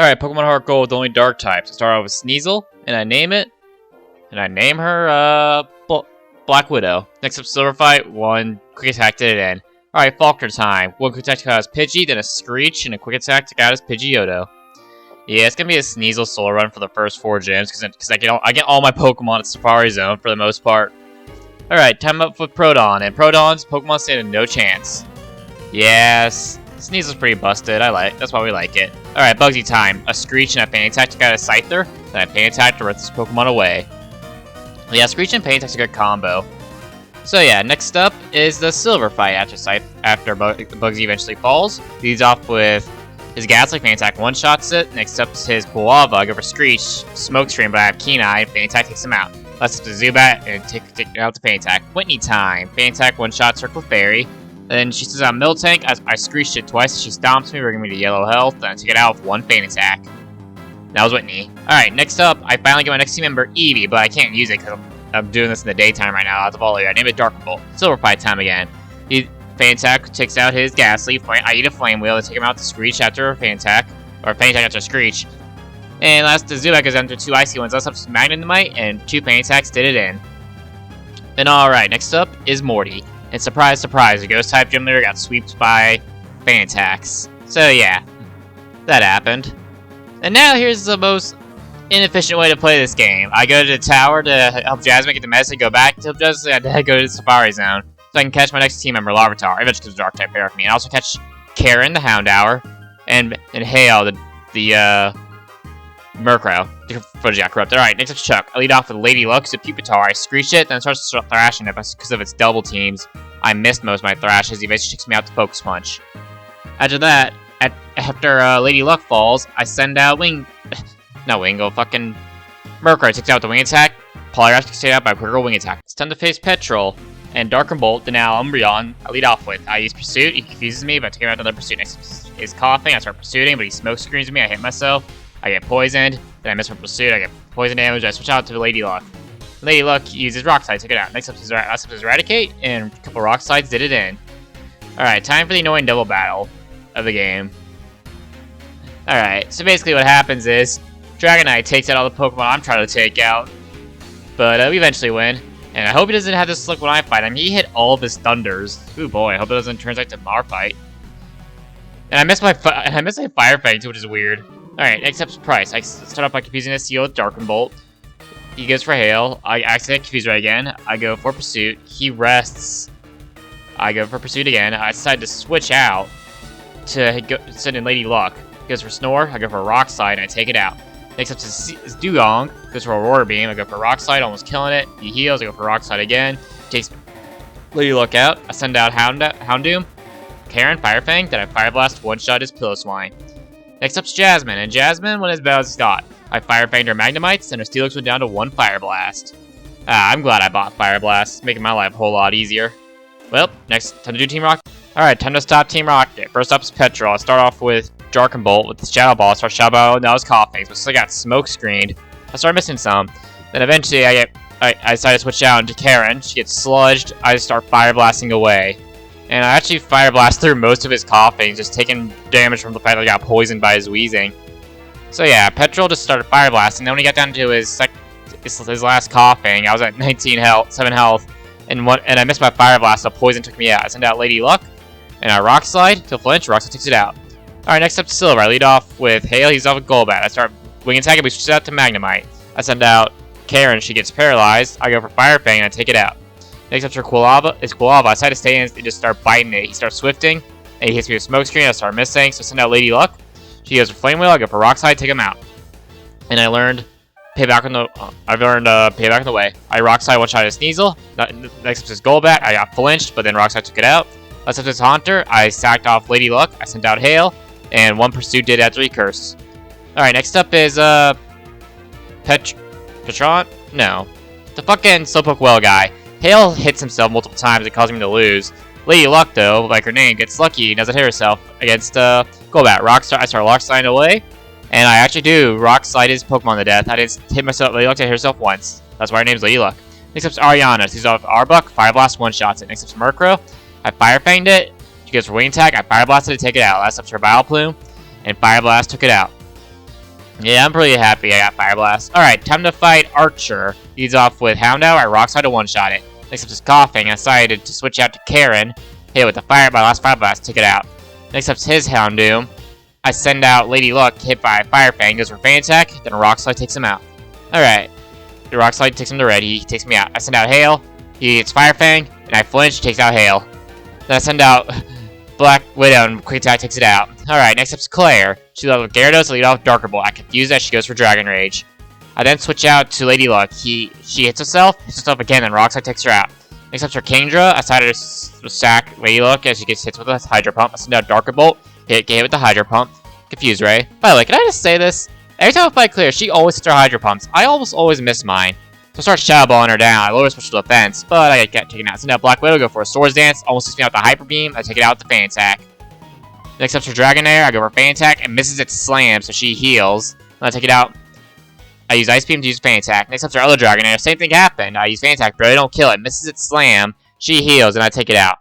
Alright, Pokemon Heart Gold with only dark types. I start off with Sneasel, and I name it. And I name her, Black Widow. Next up, Silver Fight, one quick attack to the end. Alright, Faulkner time. One quick attack to out his Pidgey, then a Screech, and a quick attack to out his Pidgeotto. Yeah, it's gonna be a Sneasel solo run for the first 4 gyms, because I get all my Pokemon at Safari Zone for the most part. Alright, time up with Proton, and Proton's Pokemon stand a no chance. Yes, Sneasel's pretty busted, that's why we like it. Alright, Bugsy time. A Screech and a Pain Attack to get a Scyther, then a Pain Attack to rip this Pokemon away. Yeah, Screech and Pain Attack's a good combo. So yeah, next up is the Silver Fight after Bugsy eventually falls. Leads off with his Ghastly, Pain Attack one-shots it. Next up is his Quilava, I go for Screech, Smokescreen, but I have Keen Eye, and Pain Attack takes him out. Last up to Zubat, and take out the Pain Attack. Whitney time. Pain Attack one-shot Circle Fairy. Then she says on Miltank, I Screeched it twice, she stomps me, bringing me to yellow health, then I take it out with 1 Pain Attack. That was Whitney. Alright, next up, I finally get my next team member, Eevee, but I can't use it because I'm doing this in the daytime right now. Out of all of you, I named it Darkbolt. Silver Fight time again. Pain Attack takes out his Ghastly, I eat a Flame Wheel to take him out to Screech after a Pain Attack, or Pain Attack after Screech. And last to Zubat goes after 2 Icy ones. Last up is Magnemite, and 2 Pain Attacks did it in. And alright, next up is Morty. And surprise, surprise, the Ghost-type gym leader got swept by Pain Attacks. So yeah, that happened. And now here's the most inefficient way to play this game. I go to the tower to help Jasmine get the medicine, go back to help Jasmine, I go to the Safari Zone. So I can catch my next team member, Larvitar. Eventually because Dark-type pair with me. And I also catch Karen, the Houndour, and Hale, the Murkrow. The footage got corrupted. Alright, next up Chuck. I lead off with Lady Luck, so Pupitar. I Screech it, then it starts thrashing it because of its double teams. I missed most of my thrashes. He basically takes me out to Focus Punch. After that, after Lady Luck falls, I send out fucking Murkrow takes out the Wing Attack. Polygrass takes it out by Quick Wing Attack. It's time to face Petrol. And Dark and Bolt, the now Umbreon, I lead off with. I use Pursuit, he confuses me, but I take him out another Pursuit. Next is Coughing, I start pursuing, but he smoke screens me, I hit myself. I get poisoned, then I miss my Pursuit, I get poison damage, I switch out to Lady Luck. Lady Luck uses Rock Slide, took it out. Next up is Eradicate, and a couple Rock Slides did it in. Alright, time for the annoying double battle of the game. Alright, so basically what happens is, Dragonite takes out all the Pokemon I'm trying to take out, but we eventually win. And I hope he doesn't have this look when I fight him. He hit all of his Thunders. Ooh boy, I hope it doesn't translate to our fight. And I missed my Fire Fangs, which is weird. Alright, next up's Price. I start off by confusing his Seal with Dark Bolt. He goes for Hail. I accidentally confuse right again. I go for Pursuit. He rests. I go for Pursuit again. I decide to switch out to send in Lady Luck. He goes for Snore. I go for Rock Slide and I take it out. Next up is Dugong. Goes for Aurora Beam. I go for Rock Slide, almost killing it. He heals. I go for Rock Slide again. Takes Lady Luck out. I send out Houndoom. Karen, Fire Fang. Then I Fire Blast, one-shot his Piloswine. Next up's Jasmine. And Jasmine, when as bad as got. I Fire Fanged her Magnemites, and her Steelix went down to 1 Fire Blast. I'm glad I bought Fire Blast. Making my life a whole lot easier. Well, next, time to do Team Rocket. Alright, time to stop Team Rocket. First up is Petrol. I start off with Dark and Bolt with the Shadow Ball. I start Shadow Ball, now it's Coughing, but still got Smoke Screened. I start missing some. Then eventually I decide to switch out into Karen. She gets sludged. I start Fire Blasting away. And I actually Fire Blast through most of his Coughing, just taking damage from the fact that I got poisoned by his Wheezing. So yeah, Petrol just started Fire Blasting. Then when he got down to his last Coughing, I was at 7 health. And I missed my Fire Blast, so Poison took me out. I send out Lady Luck, and I Rock Slide to flinch. Rock Slide takes it out. Alright, next up to Silver. I lead off with Hail, he's off with Golbat. I start Wing Attack, but he switches out to Magnemite. I send out Karen, she gets paralyzed. I go for Fire Fang, and I take it out. Next up to Quilava. I decide to stay in and just start biting it. He starts Swifting, and he hits me with Smoke Screen. I start missing, so I send out Lady Luck. She goes for Flame Wheel, I go for Rock Slide, take him out. And I learned Payback in the way. I Rock Slide, one-shot his Sneasel. Next up is Golbat. I got flinched, but then Rock Slide took it out. Last up is Haunter. I sacked off Lady Luck. I sent out Hail. And 1 Pursuit did after he cursed. Alright, next up is, Petron? No. The fucking Slowpoke Well guy. Hail hits himself multiple times and causing him to lose. Lady Luck, though, like her name, gets lucky and doesn't hit herself against, Golbat. I start Rock Sliding away. And I actually do Rock Slide his Pokemon to death. I didn't hit myself, Lady Luck to hit herself once. That's why her name's Lady Luck. Next up's Ariana. She's off Arbok. Fire Blast, one-shots it. Next up's Murkrow. I Fire Fanged it. She goes for Wing Attack. I Fire Blasted to take it out. Last up's her Vileplume. And Fire Blast took it out. Yeah, I'm pretty happy I got Fire Blast. Alright, time to fight Archer. He's off with Houndour. I Rock Slide to one-shot it. Next up is Coughing. I decided to switch out to Karen. Hit it with the last Fire Blast, take it out. Next up's his Houndoom. I send out Lady Luck, hit by Fire Fang, goes for Fan Attack, then Rock Slide takes him out. Alright. The Rock Slide takes him to red, he takes me out. I send out Hail, he hits Fire Fang, and I flinch, takes out Hail. Then I send out Black Widow, and Quick Attack takes it out. Alright, next up's Claire. She leads off with Gyarados, lead off Darker Bolt. I confuse that, she goes for Dragon Rage. I then switch out to Lady Luck. She hits herself again, and Rock Slide takes her out. Next up's her Kingdra. I decided to sack Lady Luck as she gets hit with a Hydro Pump. I send out Darker Bolt, get hit with the Hydro Pump. Confuse Ray. By the way, can I just say this? Every time I fight Claire, she always hits her Hydro Pumps. I always miss mine. So I start Shadow Balling her down. I lower special defense, but I get taken out. Send out Black Widow, go for a Swords Dance. Almost takes me out the Hyper Beam. I take it out with the Fan Attack. Next up's her Dragonair. I go for Fan Attack and misses its Slam, so she heals. Then I take it out. I use Ice Beam to use Fan Attack. Next up's her other Dragonair. Same thing happened. I use Fan Attack, but I don't kill it. Misses its Slam. She heals, and I take it out.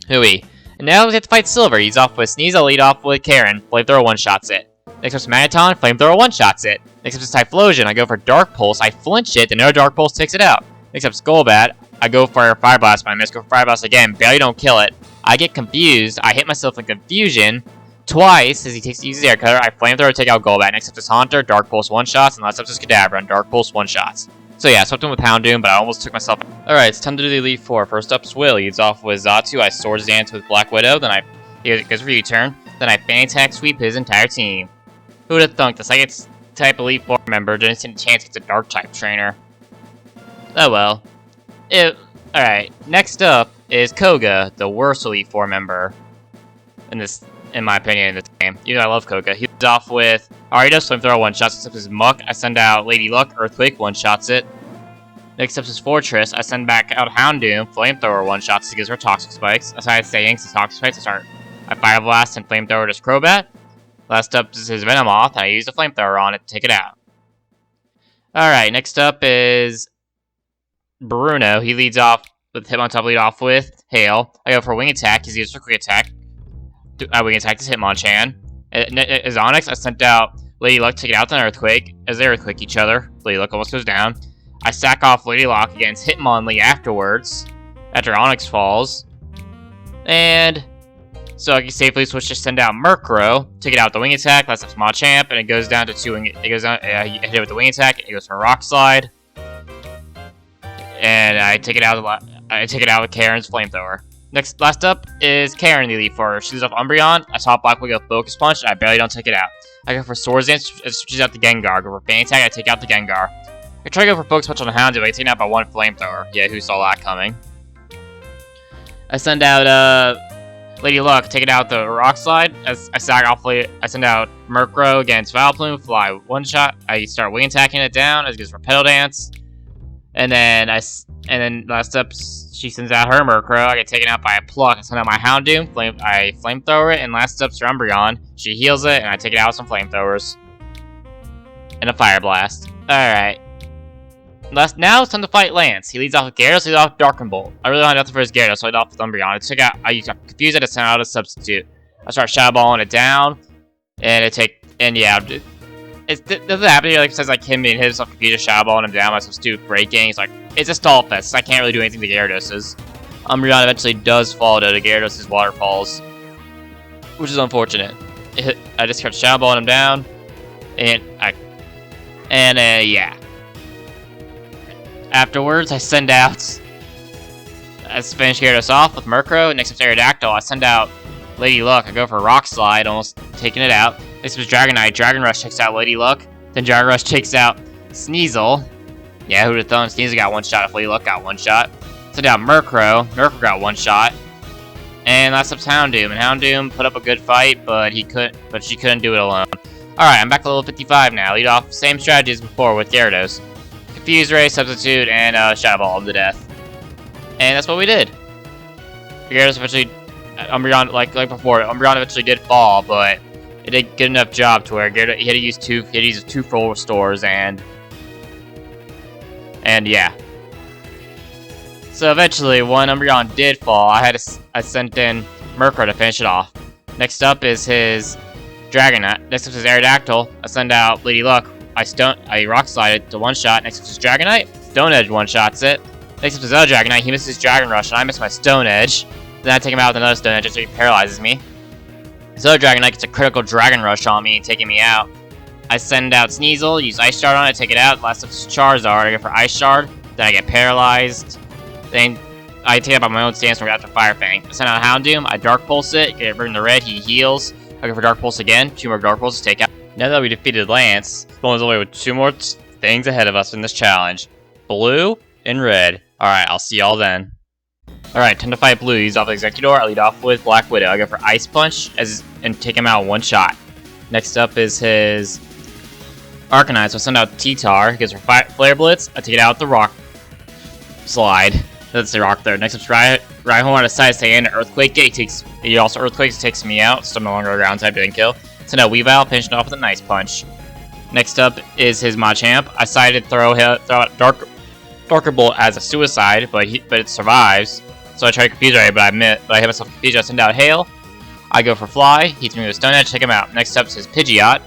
Hooey. And now we have to fight Silver. He's off with Sneasel, lead off with Karen. Flamethrower one-shots it. Next up's Magneton. Flamethrower one-shots it. Next up's Typhlosion. I go for Dark Pulse. I flinch it. Then another Dark Pulse takes it out. Next up's Golbat. I go for Fire Blast, but I miss. Go for Fire Blast again. Barely don't kill it. I get confused. I hit myself in Confusion twice as he uses Air Cutter. I Flamethrower, take out Golbat. Next up's Haunter. Dark Pulse one-shots. And last up's Kadabra. And Dark Pulse one-shots. So yeah, I swept him with Houndoom, but I almost took myself out. Alright, it's time to do the Elite Four. First up's Will. He's off with Xatu. I Swords Dance with Black Widow. Then he goes for U-turn. Then I Fan Attack sweep his entire team. Who would have thunk the second type Elite Four member didn't stand a chance against a Dark type trainer? Oh well. Alright, next up is Koga, the worst Elite Four member in my opinion, in this game. Even though I love Koga. He's off with Aridos, Flamethrower one-shots. Next up is Muck. I send out Lady Luck, Earthquake, one-shots it. Next up is Fortress. I send back out Houndoom, Flamethrower one-shots. He gives her Toxic Spikes. I decided to stay Yanks' Toxic Spikes. I Fire Blast and Flamethrower to Crobat. Last up is his Venomoth. I use the Flamethrower on it to take it out. Alright, next up is Bruno. He leads off with Hitmontop, lead off with Hail. I go for Wing Attack. He's used for Quick Attack. Wing Attack is Hitmonchan. As Onyx, I sent out Lady Luck, take it out, then Earthquake. As they Earthquake each other, Lady Luck almost goes down. I sack off Lady Luck against Hitmonlee afterwards, after Onyx falls. And so I can safely switch to send out Murkrow, take it out with the Wing Attack, that's up Machamp, and it goes down to 2 Wing. It goes down, I hit it with the Wing Attack, it goes for Rock Slide. And I take it out with Karen's Flamethrower. Last up is Karen, the Elite Four. She leads off Umbreon. I saw Black Widow Focus Punch, and I barely don't take it out. I go for Swords Dance, switches out the Gengar. Go for Fan Attack, I take out the Gengar. I try to go for Focus Punch on the Houndoom, but I get taken out by one Flamethrower. Yeah, who saw that coming? I send out Lady Luck, take it out the Rock Slide. As I send out Murkrow against Vileplume, fly one shot. I start Wing Attacking it down as it goes for Petal Dance. And then last up, she sends out her Murkrow. I get taken out by a Pluck. I send out my Houndoom. I Flamethrower it. And last up's her Umbreon. She heals it, and I take it out with some Flamethrowers. And a Fire Blast. Alright. Now it's time to fight Lance. He leads off with Gyarados, leads off with Dark Bolt. I really want nothing for his Gyarados, so I lead off with Umbreon. I use Confuse it to send out a Substitute. I start Shadow Balling it down. And yeah, it doesn't happen here, like it says like him being hit himself Confuse, Shadow Balling him down, my Substitute breaking. It's like, it's a stall fest, so I can't really do anything to Gyarados'. Umbreon eventually does fall to Gyarados' waterfalls, which is unfortunate. I just kept Shadow Balling him down, yeah. Afterwards, I send out, finish Gyarados off with Murkrow. Next up, Eradicate. I send out Lady Luck. I go for Rock Slide, almost taking it out. Next was Dragonite. Dragon Rush takes out Lady Luck. Then Dragon Rush takes out Sneasel. Yeah, who'd have thought Sneasel got one shot if Lady Luck got one shot. Send out Murkrow. Murkrow got one shot. And last up's Houndoom. And Houndoom put up a good fight, but she couldn't do it alone. Alright, I'm back to level 55 now. Lead off same strategy as before with Gyarados. Confuse Ray, Substitute, and Shadow Ball him to death. And that's what we did. Gyarados eventually, Umbreon, like before, Umbreon eventually did fall, but it did a good enough job to where Gyarados, he had to use two full restores, and yeah. So eventually, when Umbreon did fall, I sent in Murkrow to finish it off. Next up is his Dragonite. Next up is Aerodactyl. I send out Lady Luck. I Rock Slide it to one-shot. Next up is Dragonite. Stone Edge one-shots it. Next up is other Dragonite. He misses Dragon Rush, and I miss my Stone Edge. Then I take him out with another Stone Edge so he paralyzes me. This other Dragonite gets a critical Dragon Rush on me, taking me out. I send out Sneasel, use Ice Shard on it, take it out. Last up is Charizard. I go for Ice Shard. Then I get paralyzed. Then I take it by my own stance from after Fire Fang. I send out Houndoom. I Dark Pulse it. Get rid of the red. He heals. I go for Dark Pulse again. 2 more Dark Pulses take out. Now that we defeated Lance, Bowman's away with 2 more things ahead of us in this challenge. Blue and red. Alright, I'll see y'all then. Alright, time to fight Blue. Use off Executor. I lead off with Black Widow. I go for Ice Punch and take him out in one shot. Next up is his Arcanine. So I send out T-Tar. He goes for Flare Blitz. I take it out with the Rock Slide. That's the Rock there. Next up is Rhyhorn. I decide to stay in Earthquake. He also Earthquakes, takes me out. So I'm no longer a ground type, didn't kill. Send out Weavile, finish it off with a Nice Punch. Next up is his Machamp. I decided to throw out Darker Bolt as a suicide, but it survives. So I try to confuse it, but I hit myself confused. I send out Hail. I go for Fly. He hits me with a Stone Edge, take him out. Next up is his Pidgeot.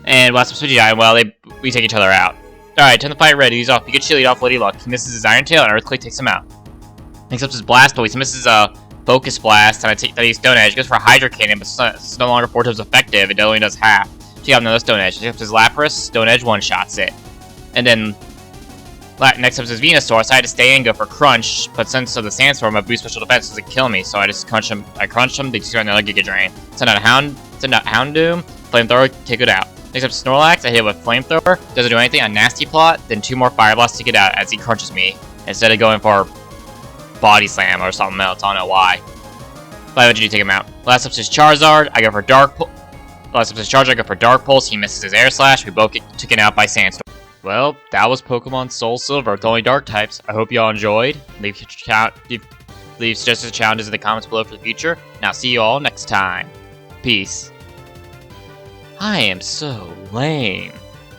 And last up is Pidgeot, well, we take each other out. Alright, time to fight Red. He's off Pikachu, lead off Lady Luck. He misses his Iron Tail, and Earthquake takes him out. Next up is Blastoise. He misses a Focus Blast, and I use Stone Edge. He goes for a Hydro Cannon, but it's no longer 4 times effective. It only does half. Take out another Stone Edge. Next up is Lapras. Stone Edge one-shots it. And then next up is Venusaur. I decided to stay in, go for Crunch, but since the Sandstorm, my boost special defense doesn't kill me, so I just crunch him. They just got another Giga Drain. Send out Houndoom, Flamethrower, take it out. Next up Snorlax. I hit it with Flamethrower. Doesn't do anything on Nasty Plot. Then 2 more Fire Blasts to get out as he crunches me instead of going for Body Slam or something else. I don't know why. But eventually take him out. Last up is Charizard. I go for Dark Pulse. He misses his Air Slash. We both get taken out by Sandstorm. Well, that was Pokemon Soulsilver with only Dark types. I hope y'all enjoyed. Leave suggested challenges in the comments below for the future. Now see you all next time. Peace. I am so lame.